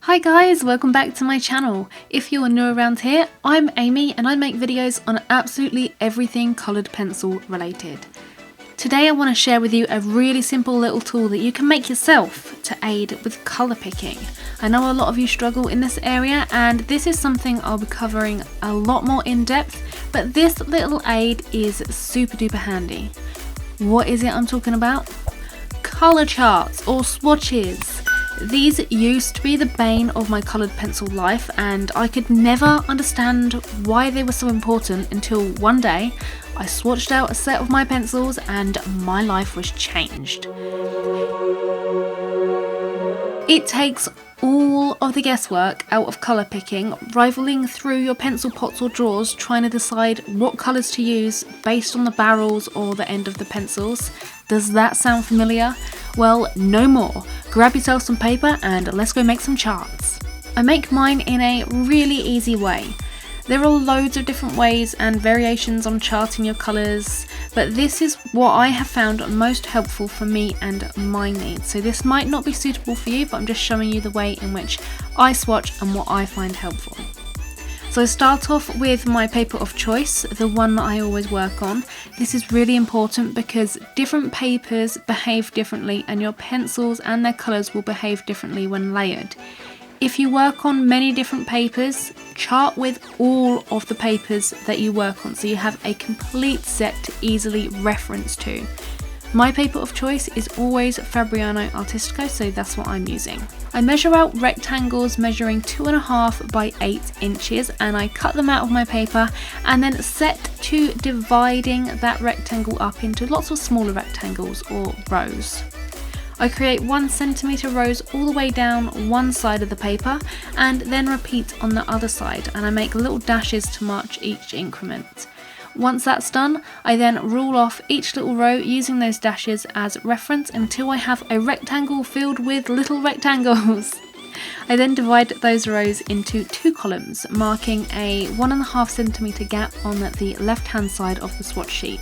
Hi guys, welcome back to my channel. If you are new around here, I'm Amy and I make videos on absolutely everything coloured pencil related. Today I want to share with you a really simple little tool that you can make yourself to aid with colour picking. I know a lot of you struggle in this area and this is something I'll be covering a lot more in depth, but this little aid is super duper handy. What is it I'm talking about? Colour charts or swatches. These used to be the bane of my coloured pencil life and I could never understand why they were so important until one day I swatched out a set of my pencils and my life was changed. It takes all of the guesswork out of colour picking, rivaling through your pencil pots or drawers trying to decide what colours to use based on the barrels or the end of the pencils. Does that sound familiar? Well, no more. Grab yourself some paper and let's go make some charts. I make mine in a really easy way. There are loads of different ways and variations on charting your colours, but this is what I have found most helpful for me and my needs. So this might not be suitable for you, but I'm just showing you the way in which I swatch and what I find helpful. So I start off with my paper of choice, the one that I always work on. This is really important because different papers behave differently and your pencils and their colours will behave differently when layered. If you work on many different papers, chart with all of the papers that you work on so you have a complete set to easily reference to. My paper of choice is always Fabriano Artistico, so that's what I'm using. I measure out rectangles measuring 2.5 by 8 inches and I cut them out of my paper and then set to dividing that rectangle up into lots of smaller rectangles or rows. I create 1 centimetre rows all the way down one side of the paper and then repeat on the other side, and I make little dashes to mark each increment. Once that's done, I then rule off each little row using those dashes as reference until I have a rectangle filled with little rectangles. I then divide those rows into 2 columns, marking a 1.5 centimetre gap on the left hand side of the swatch sheet.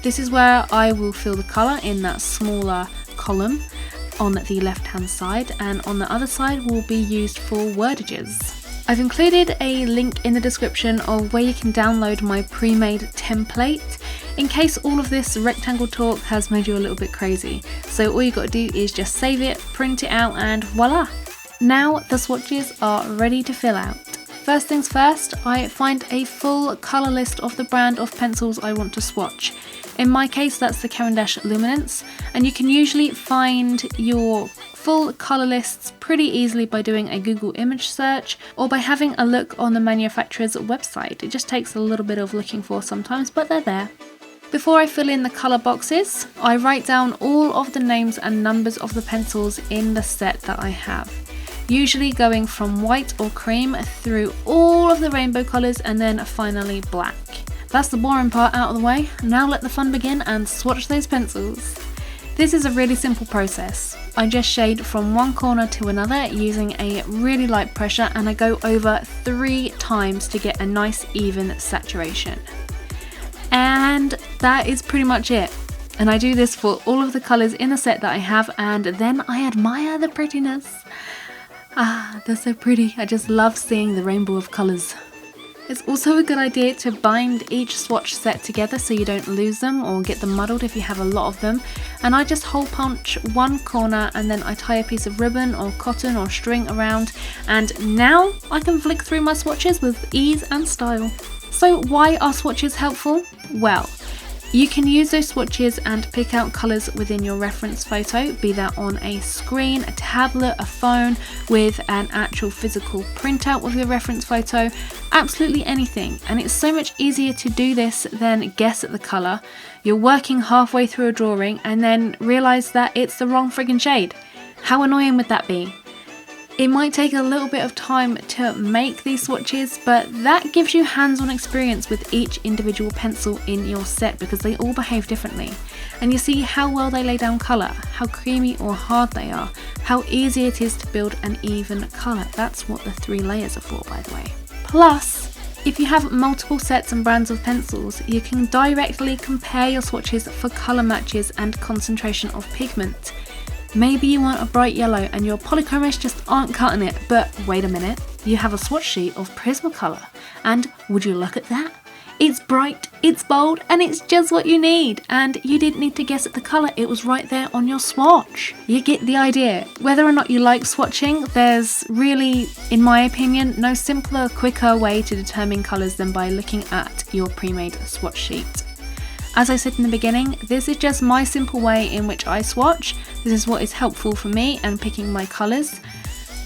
This is where I will fill the colour in that smaller column on the left hand side, and on the other side will be used for wordages. I've included a link in the description of where you can download my pre-made template in case all of this rectangle talk has made you a little bit crazy. So all you got to do is just save it, print it out, and voila! Now the swatches are ready to fill out. First things first, I find a full colour list of the brand of pencils I want to swatch. In my case that's the Caran d'Ache Luminance, and you can usually find your full colour lists pretty easily by doing a Google image search or by having a look on the manufacturer's website. It just takes a little bit of looking for sometimes, but they're there. Before I fill in the colour boxes, I write down all of the names and numbers of the pencils in the set that I have. Usually going from white or cream through all of the rainbow colours and then finally black. That's the boring part out of the way. Now let the fun begin and swatch those pencils. This is a really simple process. I just shade from one corner to another using a really light pressure and I go over 3 times to get a nice even saturation. And that is pretty much it. And I do this for all of the colours in the set that I have, and then I admire the prettiness. Ah, they're so pretty. I just love seeing the rainbow of colours. It's also a good idea to bind each swatch set together so you don't lose them or get them muddled if you have a lot of them. And I just hole punch one corner and then I tie a piece of ribbon or cotton or string around, and now I can flick through my swatches with ease and style. So why are swatches helpful? Well, you can use those swatches and pick out colours within your reference photo, be that on a screen, a tablet, a phone, with an actual physical printout of your reference photo, absolutely anything. And it's so much easier to do this than guess at the colour. You're working halfway through a drawing and then realise that it's the wrong friggin' shade. How annoying would that be? It might take a little bit of time to make these swatches, but that gives you hands-on experience with each individual pencil in your set because they all behave differently. And you see how well they lay down colour, how creamy or hard they are, how easy it is to build an even colour. That's what the 3 layers are for, by the way. Plus, if you have multiple sets and brands of pencils, you can directly compare your swatches for colour matches and concentration of pigment. Maybe you want a bright yellow and your polychromos just aren't cutting it, but wait a minute, you have a swatch sheet of Prismacolor, and would you look at that? It's bright, it's bold, and it's just what you need. And you didn't need to guess at the colour, it was right there on your swatch. You get the idea. Whether or not you like swatching, there's really, in my opinion, no simpler, quicker way to determine colours than by looking at your pre-made swatch sheet. As I said in the beginning, this is just my simple way in which I swatch. This is what is helpful for me and picking my colours.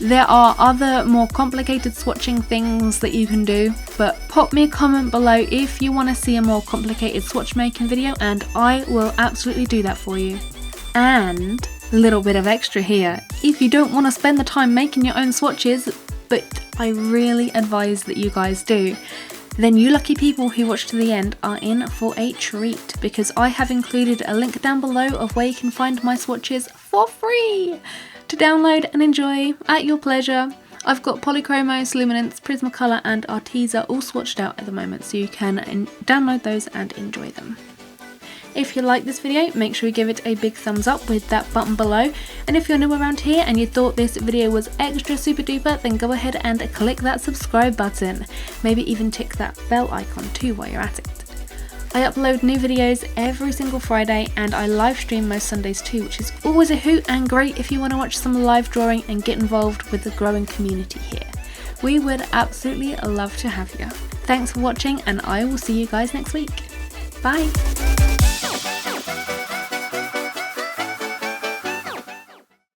There are other more complicated swatching things that you can do, but pop me a comment below if you want to see a more complicated swatch making video and I will absolutely do that for you. And a little bit of extra here, if you don't want to spend the time making your own swatches, but I really advise that you guys do, then you lucky people who watch to the end are in for a treat, because I have included a link down below of where you can find my swatches for free to download and enjoy at your pleasure. I've got Polychromos, Luminance, Prismacolor and Arteza all swatched out at the moment, so you can download those and enjoy them. If you like this video, make sure you give it a big thumbs up with that button below, and if you're new around here and you thought this video was extra super duper, then go ahead and click that subscribe button. Maybe even tick that bell icon too while you're at it. I upload new videos every single Friday and I live stream most Sundays too, which is always a hoot and great if you want to watch some live drawing and get involved with the growing community here. We would absolutely love to have you. Thanks for watching and I will see you guys next week. Bye!